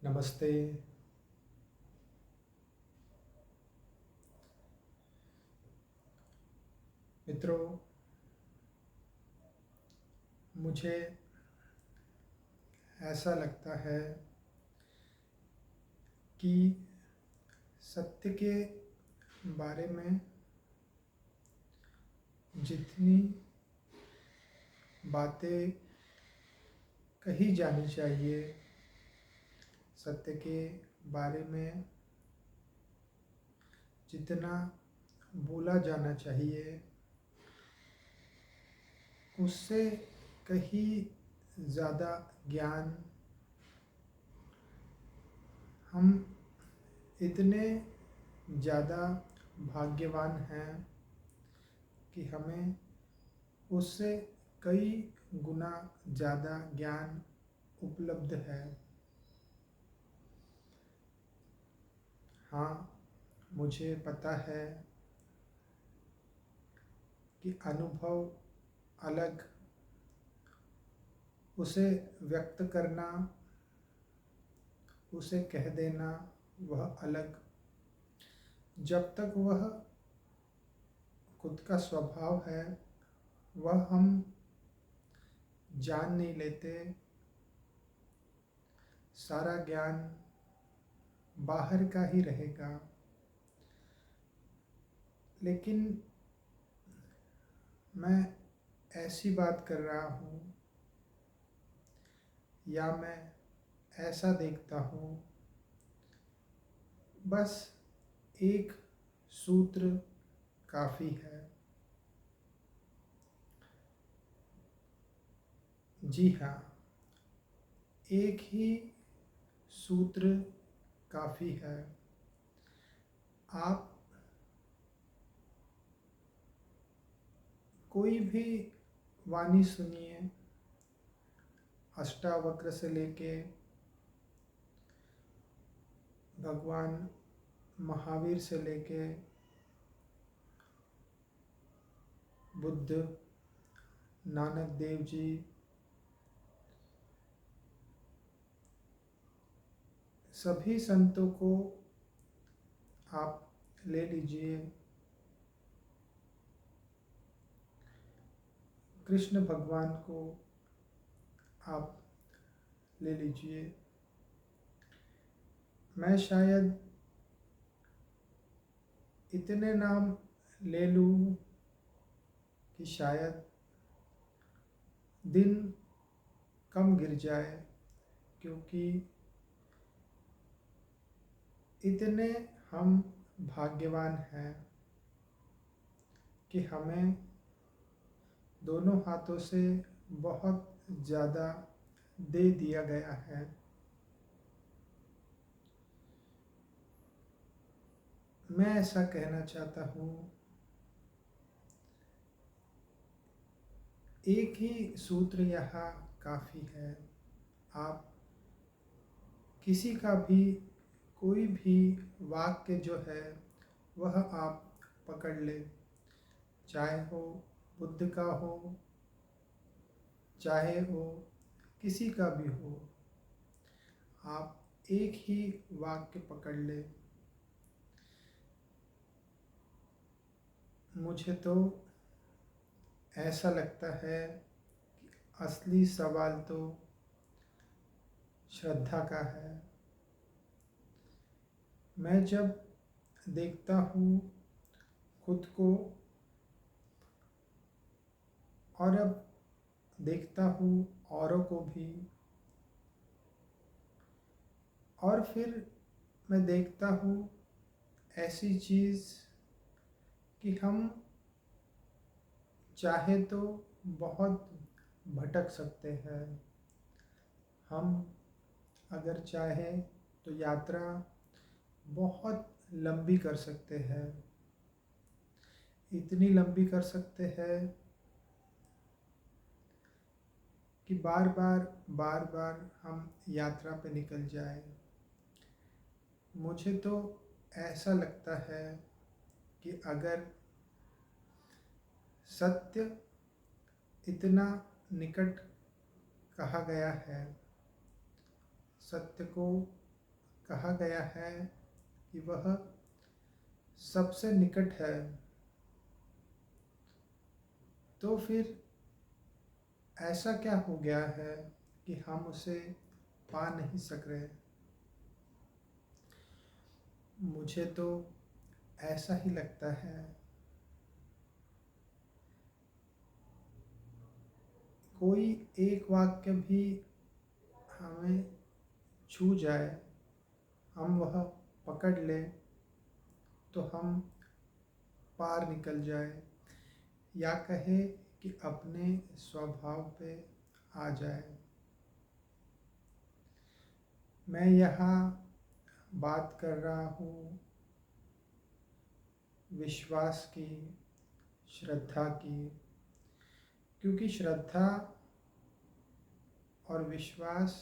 नमस्ते। मित्रों, मुझे ऐसा लगता है कि सत्य के बारे में जितनी बातें कही जानी चाहिए, सत्य के बारे में जितना बोला जाना चाहिए, उससे कहीं ज़्यादा ज्ञान हम इतने ज़्यादा भाग्यवान हैं कि हमें उससे कई गुना ज़्यादा ज्ञान उपलब्ध है। हाँ, मुझे पता है कि अनुभव अलग, उसे व्यक्त करना, उसे कह देना वह अलग। जब तक वह खुद का स्वभाव है, वह हम जान नहीं लेते, सारा ज्ञान बाहर का ही रहेगा। लेकिन मैं ऐसी बात कर रहा हूँ या मैं ऐसा देखता हूँ, बस एक सूत्र काफ़ी है। जी हाँ, एक ही सूत्र काफ़ी है। आप कोई भी वाणी सुनिए, अष्टावक्र से लेके भगवान महावीर से लेके बुद्ध, नानक देव जी, सभी संतों को आप ले लीजिए, कृष्ण भगवान को आप ले लीजिए। मैं शायद इतने नाम ले लूँ कि शायद दिन कम गिर जाए, क्योंकि इतने हम भाग्यवान हैं कि हमें दोनों हाथों से बहुत ज़्यादा दे दिया गया है। मैं ऐसा कहना चाहता हूँ, एक ही सूत्र यहाँ काफ़ी है। आप किसी का भी कोई भी वाक्य जो है वह आप पकड़ ले, चाहे हो बुद्ध का हो, चाहे हो किसी का भी हो, आप एक ही वाक्य पकड़ ले। मुझे तो ऐसा लगता है कि असली सवाल तो श्रद्धा का है। मैं जब देखता हूँ खुद को और अब देखता हूँ औरों को भी, और फिर मैं देखता हूँ ऐसी चीज़ कि हम चाहे तो बहुत भटक सकते हैं। हम अगर चाहें तो यात्रा बहुत लंबी कर सकते हैं, इतनी लंबी कर सकते हैं कि बार बार हम यात्रा पे निकल जाएं। मुझे तो ऐसा लगता है कि अगर सत्य इतना निकट कहा गया है, सत्य को कहा गया है कि वह सबसे निकट है, तो फिर ऐसा क्या हो गया है कि हम उसे पा नहीं सक रहे? मुझे तो ऐसा ही लगता है। कोई एक वाक्य भी हमें छू जाए, हम वह पकड़ लें, तो हम पार निकल जाए, या कहे कि अपने स्वभाव पे आ जाए। मैं यहाँ बात कर रहा हूँ विश्वास की, श्रद्धा की, क्योंकि श्रद्धा और विश्वास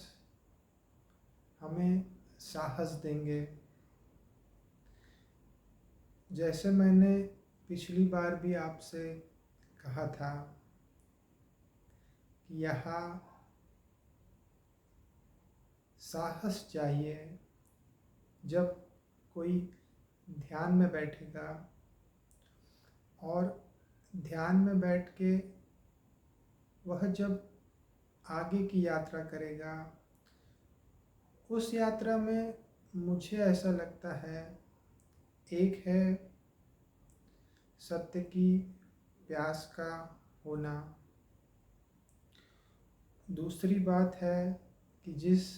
हमें साहस देंगे। जैसे मैंने पिछली बार भी आपसे कहा था कि यहाँ साहस चाहिए जब कोई ध्यान में बैठेगा और ध्यान में बैठ के वह जब आगे की यात्रा करेगा, उस यात्रा में मुझे ऐसा लगता है, एक है सत्य की प्यास का होना, दूसरी बात है कि जिस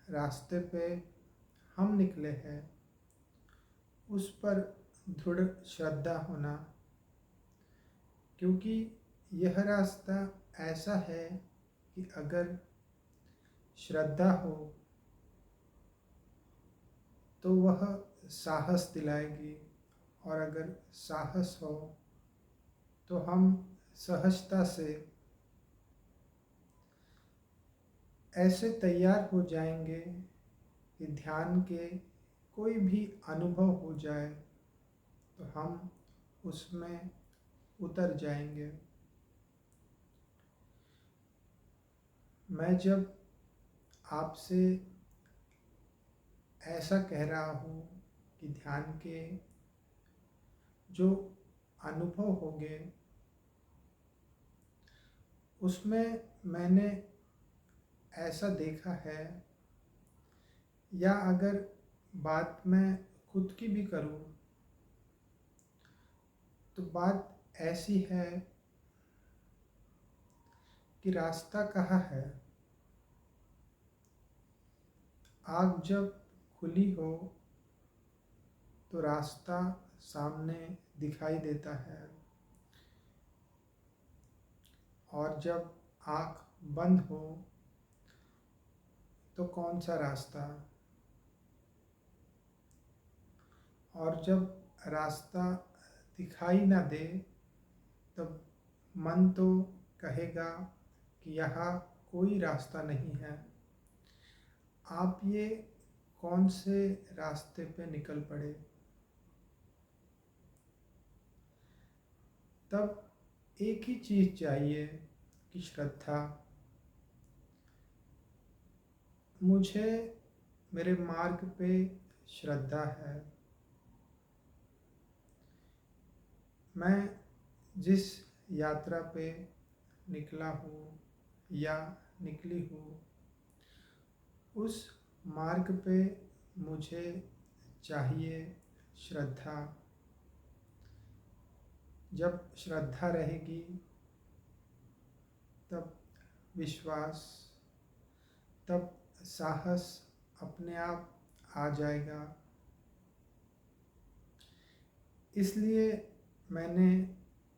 रास्ते पे हम निकले हैं उस पर दृढ़ श्रद्धा होना, क्योंकि यह रास्ता ऐसा है कि अगर श्रद्धा हो तो वह साहस दिलाएगी, और अगर साहस हो तो हम सहजता से ऐसे तैयार हो जाएंगे कि ध्यान के कोई भी अनुभव हो जाए तो हम उसमें उतर जाएंगे। मैं जब आपसे ऐसा कह रहा हूँ कि ध्यान के जो अनुभव होंगे उसमें मैंने ऐसा देखा है, या अगर बात मैं खुद की भी करूँ तो बात ऐसी है कि रास्ता कहाँ है। आँख जब खुली हो तो रास्ता सामने दिखाई देता है, और जब आँख बंद हो तो कौन सा रास्ता। और जब रास्ता दिखाई ना दे तब मन तो कहेगा कि यहाँ कोई रास्ता नहीं है। आप ये कौन से रास्ते पे निकल पड़े। तब एक ही चीज़ चाहिए कि श्रद्धा। मुझे मेरे मार्ग पे श्रद्धा है। मैं जिस यात्रा पे निकला हूँ या निकली हूँ, उस मार्ग पे मुझे चाहिए श्रद्धा। जब श्रद्धा रहेगी तब विश्वास, तब साहस अपने आप आ जाएगा। इसलिए मैंने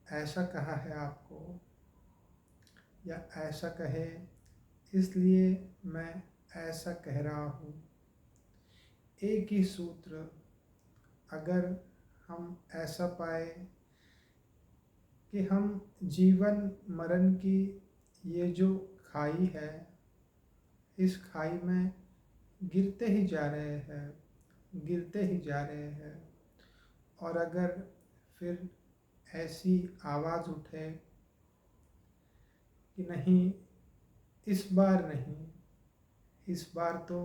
ऐसा कहा है आपको, या ऐसा कहे इसलिए मैं ऐसा कह रहा हूँ। एक ही सूत्र, अगर हम ऐसा पाए कि हम जीवन मरण की ये जो खाई है, इस खाई में गिरते ही जा रहे हैं, गिरते ही जा रहे हैं, और अगर फिर ऐसी आवाज़ उठे कि नहीं, इस बार नहीं, इस बार तो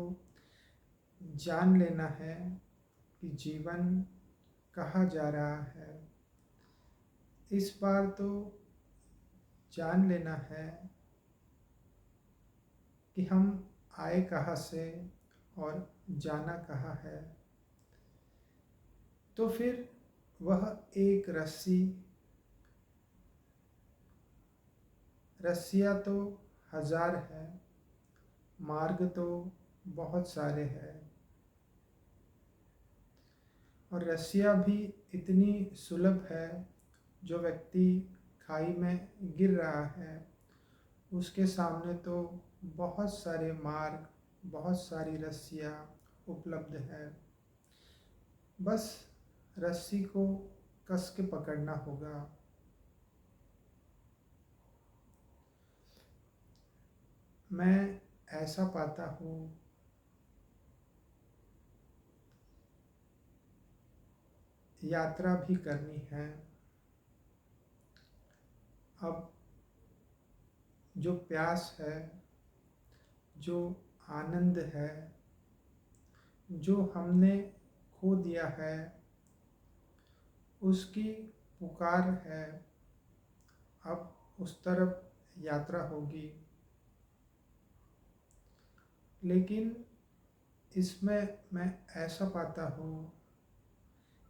जान लेना है कि जीवन कहाँ जा रहा है। इस बार तो जान लेना है कि हम आए कहाँ से और जाना कहाँ है। तो फिर वह एक रस्सियाँ तो हजार है, मार्ग तो बहुत सारे हैं, और रस्सियाँ भी इतनी सुलभ है। जो व्यक्ति खाई में गिर रहा है उसके सामने तो बहुत सारे मार्ग, बहुत सारी रस्सियाँ उपलब्ध है। बस रस्सी को कस के पकड़ना होगा। मैं ऐसा पाता हूँ यात्रा भी करनी है। अब जो प्यास है, जो आनंद है, जो हमने खो दिया है, उसकी पुकार है। अब उस तरफ यात्रा होगी। लेकिन इसमें मैं ऐसा पाता हूँ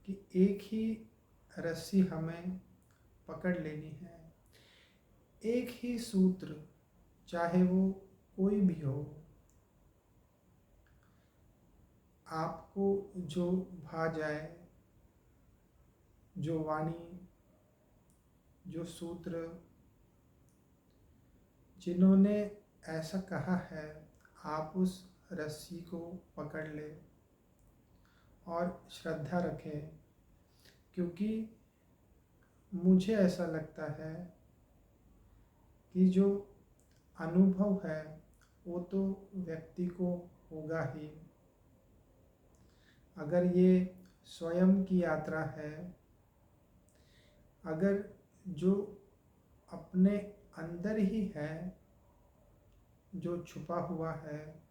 कि एक ही रस्सी हमें पकड़ लेनी है। एक ही सूत्र, चाहे वो कोई भी हो। आपको जो भा जाए, जो वाणी, जो सूत्र, जिन्होंने ऐसा कहा है, आप उस रस्सी को पकड़ ले और श्रद्धा रखें। क्योंकि मुझे ऐसा लगता है कि जो अनुभव है वो तो व्यक्ति को होगा ही। अगर ये स्वयं की यात्रा है, अगर जो अपने अंदर ही है, जो छुपा हुआ है,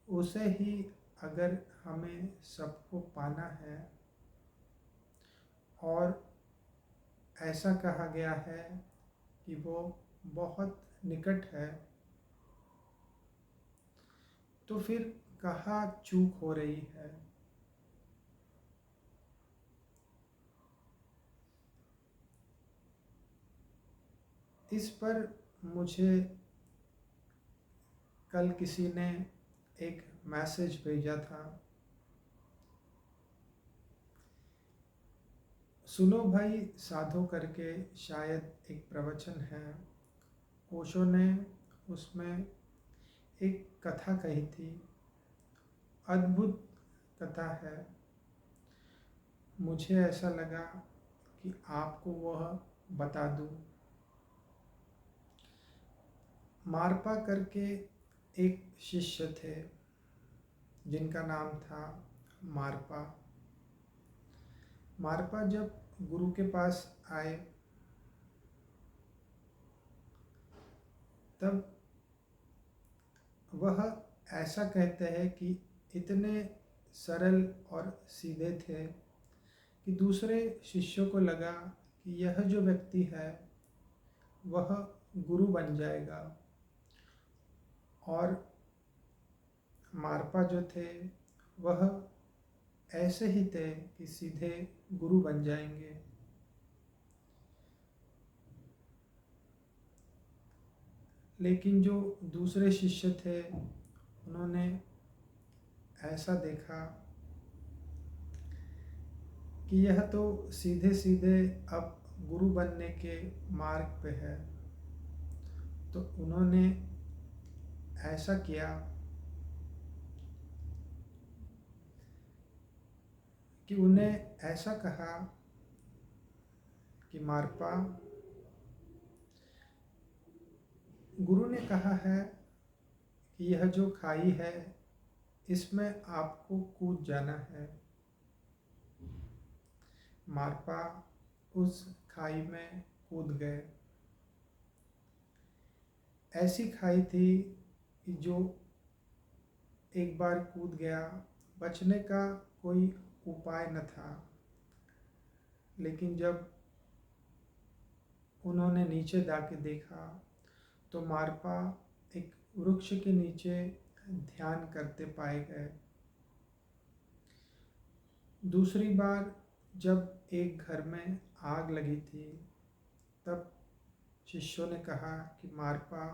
उसे ही अगर हमें सबको पाना है, और ऐसा कहा गया है कि वो बहुत निकट है, तो फिर कहाँ चूक हो रही है। इस पर मुझे कल किसी ने एक मैसेज भेजा था। सुनो भाई साधो करके शायद एक प्रवचन है। ओशो ने उसमें एक कथा कही थी। अद्भुत कथा है। मुझे ऐसा लगा कि आपको वह बता दूं। मारपा करके एक शिष्य थे जिनका नाम था मारपा। मारपा जब गुरु के पास आए तब वह ऐसा कहते हैं कि इतने सरल और सीधे थे कि दूसरे शिष्यों को लगा कि यह जो व्यक्ति है वह गुरु बन जाएगा। और मारपा जो थे वह ऐसे ही थे कि सीधे गुरु बन जाएंगे। लेकिन जो दूसरे शिष्य थे उन्होंने ऐसा देखा कि यह तो सीधे सीधे अब गुरु बनने के मार्ग पे है। तो उन्होंने ऐसा किया कि उन्हें ऐसा कहा कि मारपा, गुरु ने कहा है कि यह जो खाई है इसमें आपको कूद जाना है। मारपा उस खाई में कूद गए। ऐसी खाई थी कि जो एक बार कूद गया, बचने का कोई उपाय न था। लेकिन जब उन्होंने नीचे जाके देखा तो मारपा एक वृक्ष के नीचे ध्यान करते पाए गए। दूसरी बार जब एक घर में आग लगी थी, तब शिष्यों ने कहा कि मारपा,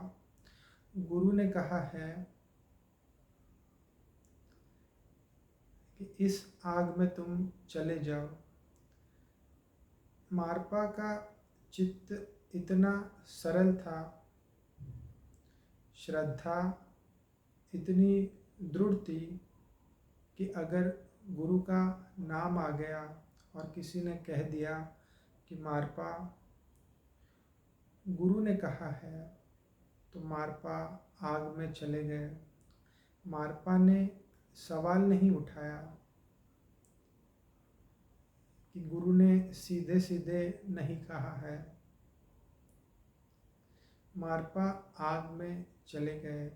गुरु ने कहा है कि इस आग में तुम चले जाओ। मारपा का चित्त इतना सरल था, श्रद्धा इतनी दृढ़ थी कि अगर गुरु का नाम आ गया और किसी ने कह दिया कि मारपा, गुरु ने कहा है, तो मारपा आग में चले गए। मारपा ने सवाल नहीं उठाया कि गुरु ने सीधे सीधे नहीं कहा है। मारपा आग में चले गए।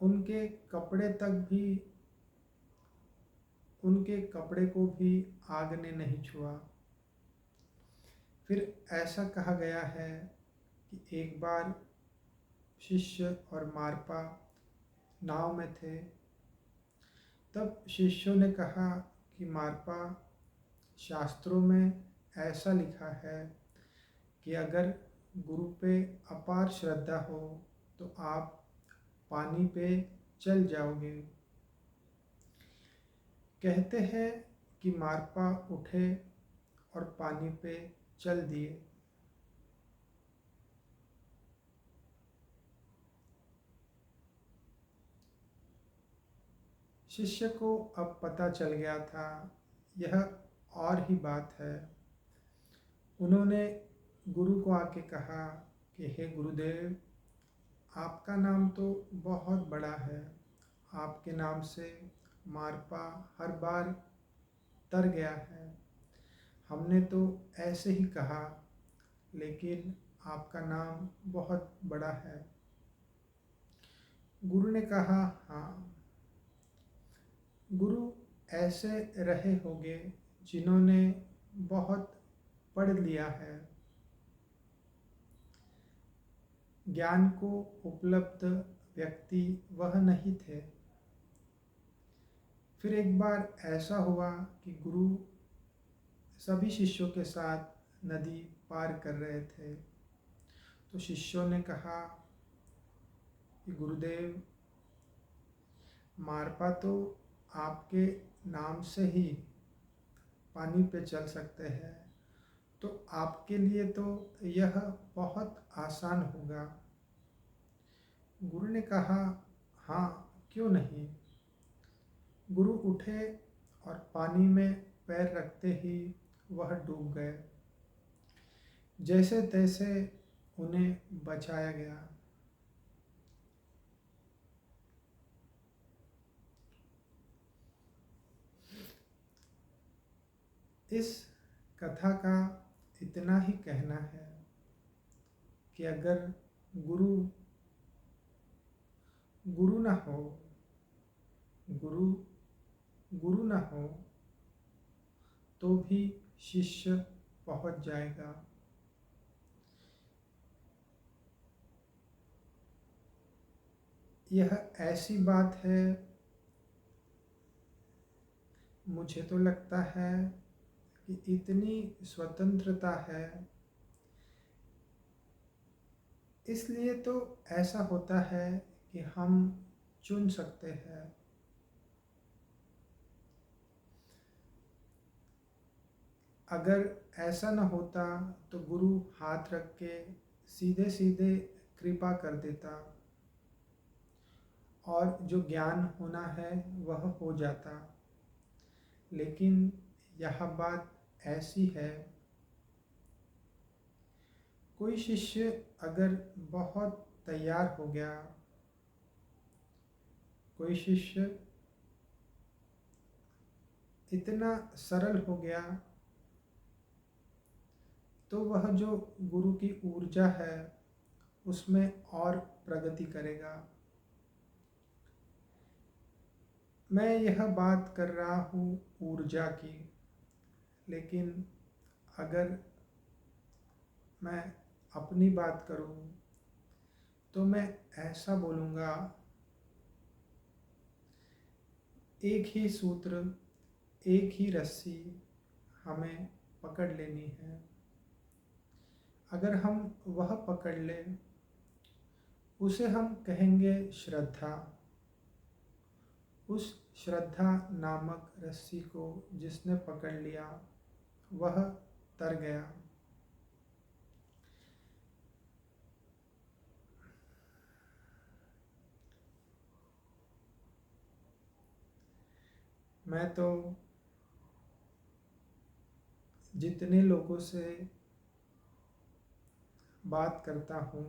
उनके कपड़े को भी आग ने नहीं छुआ। फिर ऐसा कहा गया है कि एक बार शिष्य और मारपा नाव में थे, तब शिष्यों ने कहा कि मारपा, शास्त्रों में ऐसा लिखा है कि अगर गुरु पे अपार श्रद्धा हो तो आप पानी पे चल जाओगे। कहते हैं कि मारपा उठे और पानी पे चल दिए। शिष्य को अब पता चल गया था, यह और ही बात है। उन्होंने गुरु को आके कहा कि हे गुरुदेव, आपका नाम तो बहुत बड़ा है, आपके नाम से मारपा हर बार तर गया है। हमने तो ऐसे ही कहा, लेकिन आपका नाम बहुत बड़ा है। गुरु ने कहा, हाँ, गुरु ऐसे रहे होंगे जिन्होंने बहुत पढ़ लिया है, ज्ञान को उपलब्ध व्यक्ति वह नहीं थे। फिर एक बार ऐसा हुआ कि गुरु सभी शिष्यों के साथ नदी पार कर रहे थे, तो शिष्यों ने कहा कि गुरुदेव, मारपा तो आपके नाम से ही पानी पे चल सकते हैं, तो आपके लिए तो यह बहुत आसान होगा। गुरु ने कहा, हाँ, क्यों नहीं। गुरु उठे और पानी में पैर रखते ही वह डूब गए। जैसे तैसे उन्हें बचाया गया। इस कथा का इतना ही कहना है कि अगर गुरु न हो, गुरु न हो तो भी शिष्य पहुंच जाएगा। यह ऐसी बात है, मुझे तो लगता है कि इतनी स्वतंत्रता है, इसलिए तो ऐसा होता है कि हम चुन सकते हैं। अगर ऐसा न होता तो गुरु हाथ रख के सीधे सीधे कृपा कर देता और जो ज्ञान होना है वह हो जाता। लेकिन यह बात ऐसी है, कोई शिष्य अगर बहुत तैयार हो गया, कोई शिष्य इतना सरल हो गया, तो वह जो गुरु की ऊर्जा है उसमें और प्रगति करेगा। मैं यह बात कर रहा हूँ ऊर्जा की, लेकिन अगर मैं अपनी बात करूँ तो मैं ऐसा बोलूँगा, एक ही सूत्र, एक ही रस्सी हमें पकड़ लेनी है। अगर हम वह पकड़ लें, उसे हम कहेंगे श्रद्धा। उस श्रद्धा नामक रस्सी को जिसने पकड़ लिया वह तर गया। मैं तो जितने लोगों से बात करता हूँ,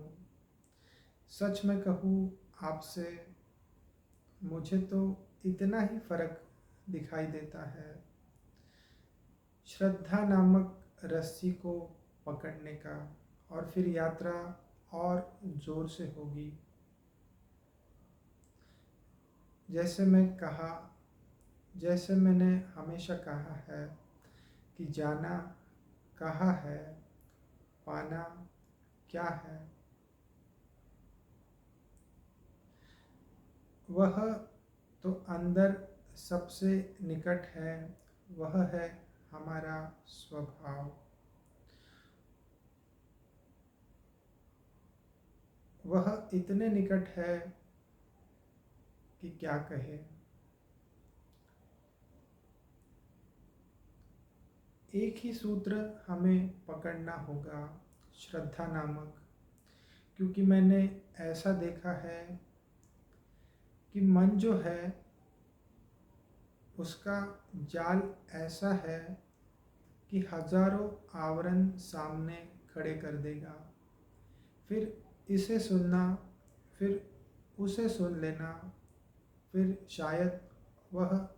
सच में कहूँ आपसे, मुझे तो इतना ही फर्क दिखाई देता है श्रद्धा नामक रस्सी को पकड़ने का, और फिर यात्रा और जोर से होगी। जैसे मैंने हमेशा कहा है कि जाना कहाँ है, पाना क्या है। वह तो अंदर सबसे निकट है, वह है हमारा स्वभाव। वह इतने निकट है कि क्या कहे। एक ही सूत्र हमें पकड़ना होगा, श्रद्धा नामक, क्योंकि मैंने ऐसा देखा है कि मन जो है उसका जाल ऐसा है कि हजारों आवरण सामने खड़े कर देगा। फिर इसे सुनना, फिर उसे सुन लेना, फिर शायद वह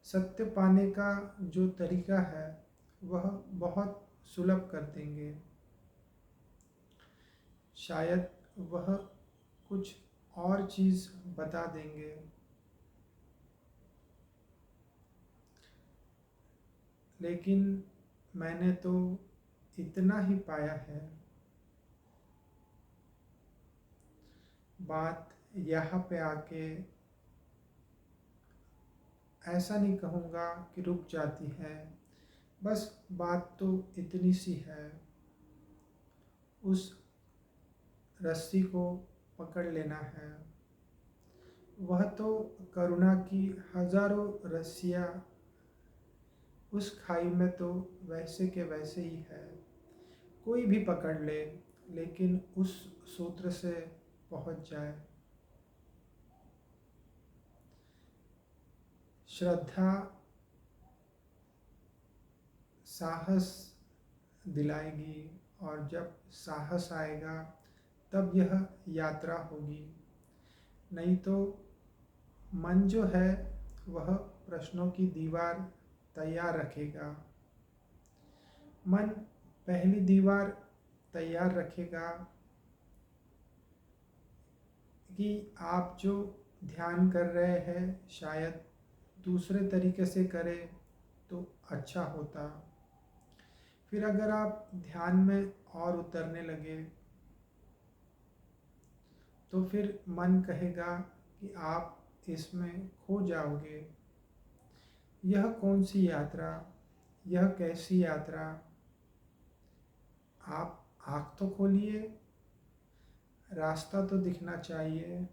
सत्य पाने का जो तरीका है वह बहुत सुलभ कर देंगे। शायद वह कुछ और चीज़ बता देंगे, लेकिन मैंने तो इतना ही पाया है। बात यहाँ पे आके ऐसा नहीं कहूँगा कि रुक जाती है, बस बात तो इतनी सी है, उस रस्सी को पकड़ लेना है। वह तो करुणा की हजारों रस्सियाँ उस खाई में तो वैसे के वैसे ही है, कोई भी पकड़ ले, लेकिन उस सूत्र से पहुंच जाए। श्रद्धा साहस दिलाएगी, और जब साहस आएगा तब यह यात्रा होगी। नहीं तो मन जो है वह प्रश्नों की दीवार तैयार रखेगा। मन पहली दीवार तैयार रखेगा कि आप जो ध्यान कर रहे हैं शायद दूसरे तरीके से करें तो अच्छा होता। फिर अगर आप ध्यान में और उतरने लगे तो फिर मन कहेगा कि आप इसमें खो जाओगे। यह कौन सी यात्रा, यह कैसी यात्रा। आप आँख तो खोलिए, रास्ता तो दिखना चाहिए।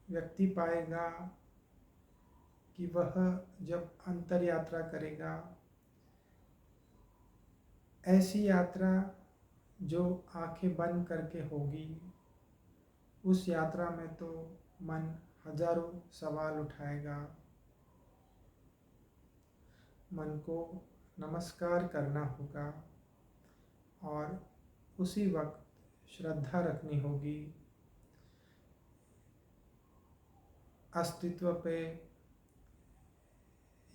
व्यक्ति पाएगा कि वह जब अंतर यात्रा करेगा, ऐसी यात्रा जो आंखें बंद करके होगी, उस यात्रा में तो मन हजारों सवाल उठाएगा। मन को नमस्कार करना होगा और उसी वक्त श्रद्धा रखनी होगी अस्तित्व पे,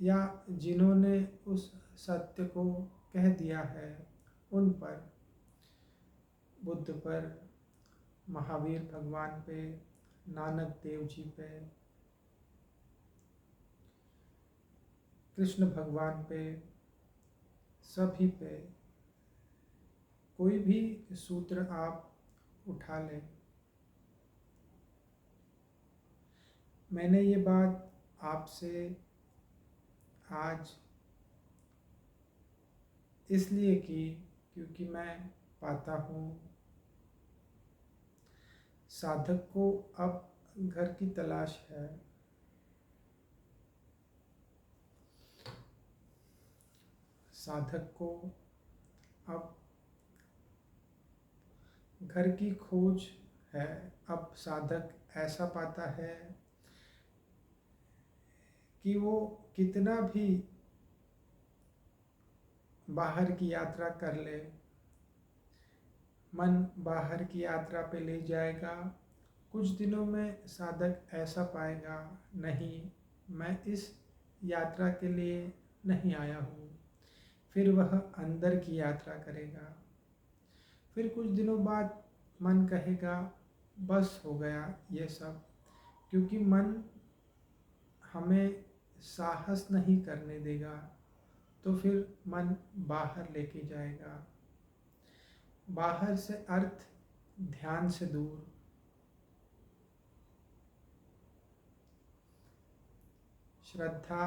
या जिन्होंने उस सत्य को कह दिया है उन पर, बुद्ध पर, महावीर भगवान पे, नानक देव जी पे, कृष्ण भगवान पे, सभी पे कोई भी सूत्र आप उठा लें। मैंने ये बात आपसे आज इसलिए की क्योंकि मैं पाता हूँ साधक को अब घर की तलाश है। साधक को अब घर की खोज है। अब साधक ऐसा पाता है कि वो कितना भी बाहर की यात्रा कर ले, मन बाहर की यात्रा पे ले जाएगा, कुछ दिनों में साधक ऐसा पाएगा, नहीं, मैं इस यात्रा के लिए नहीं आया हूँ। फिर वह अंदर की यात्रा करेगा। फिर कुछ दिनों बाद मन कहेगा बस हो गया ये सब, क्योंकि मन हमें साहस नहीं करने देगा, तो फिर मन बाहर लेके जाएगा। बाहर से अर्थ ध्यान से दूर। श्रद्धा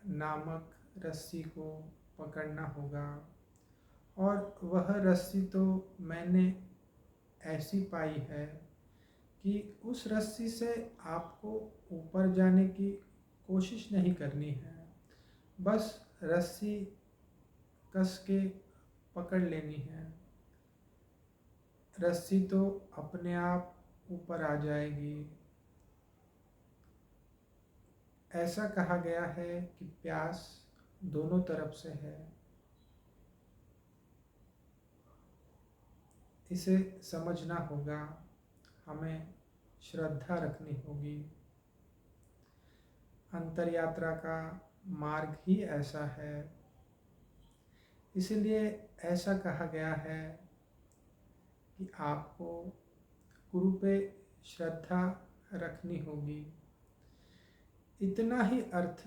नामक रस्सी को पकड़ना होगा, और वह रस्सी तो मैंने ऐसी पाई है कि उस रस्सी से आपको ऊपर जाने की कोशिश नहीं करनी है, बस रस्सी कस के पकड़ लेनी है। रस्सी तो अपने आप ऊपर आ जाएगी। ऐसा कहा गया है कि प्यास दोनों तरफ से है। इसे समझना होगा, हमें श्रद्धा रखनी होगी। अंतर यात्रा का मार्ग ही ऐसा है। इसलिए ऐसा कहा गया है कि आपको गुरु पे श्रद्धा रखनी होगी। इतना ही अर्थ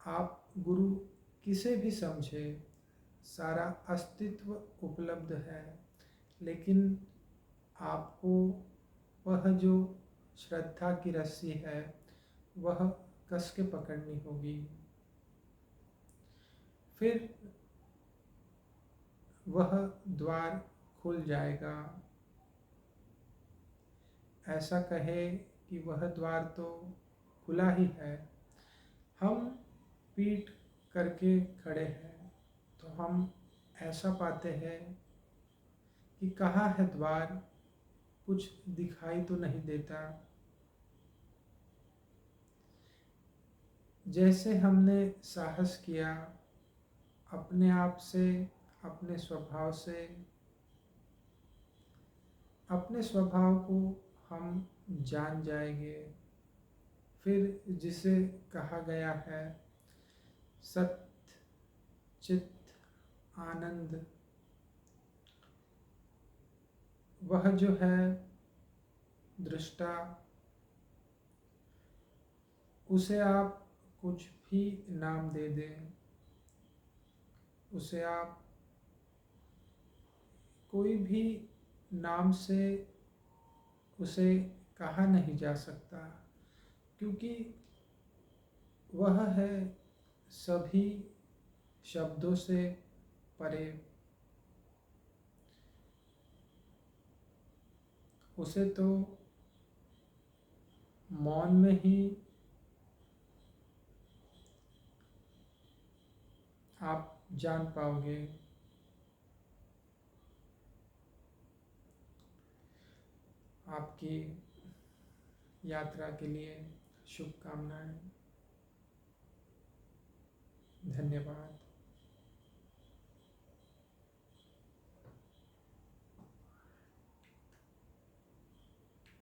आप गुरु किसे भी समझे, सारा अस्तित्व उपलब्ध है, लेकिन आपको वह जो श्रद्धा की रस्सी है वह कस के पकड़नी होगी। फिर वह द्वार खुल जाएगा। ऐसा कहे कि वह द्वार तो खुला ही है, हम पीठ करके खड़े हैं, तो हम ऐसा पाते हैं कि कहाँ है द्वार, कुछ दिखाई तो नहीं देता। जैसे हमने साहस किया अपने आप से, अपने स्वभाव से, अपने स्वभाव को हम जान जाएंगे। फिर जिसे कहा गया है सत्य चित्त आनंद, वह जो है दृष्टा, उसे आप कुछ भी नाम दे दें, उसे आप कोई भी नाम से उसे कहा नहीं जा सकता, क्योंकि वह है सभी शब्दों से परे। उसे तो मौन में ही आप जान पाओगे। आपकी यात्रा के लिए शुभकामनाएं। धन्यवाद।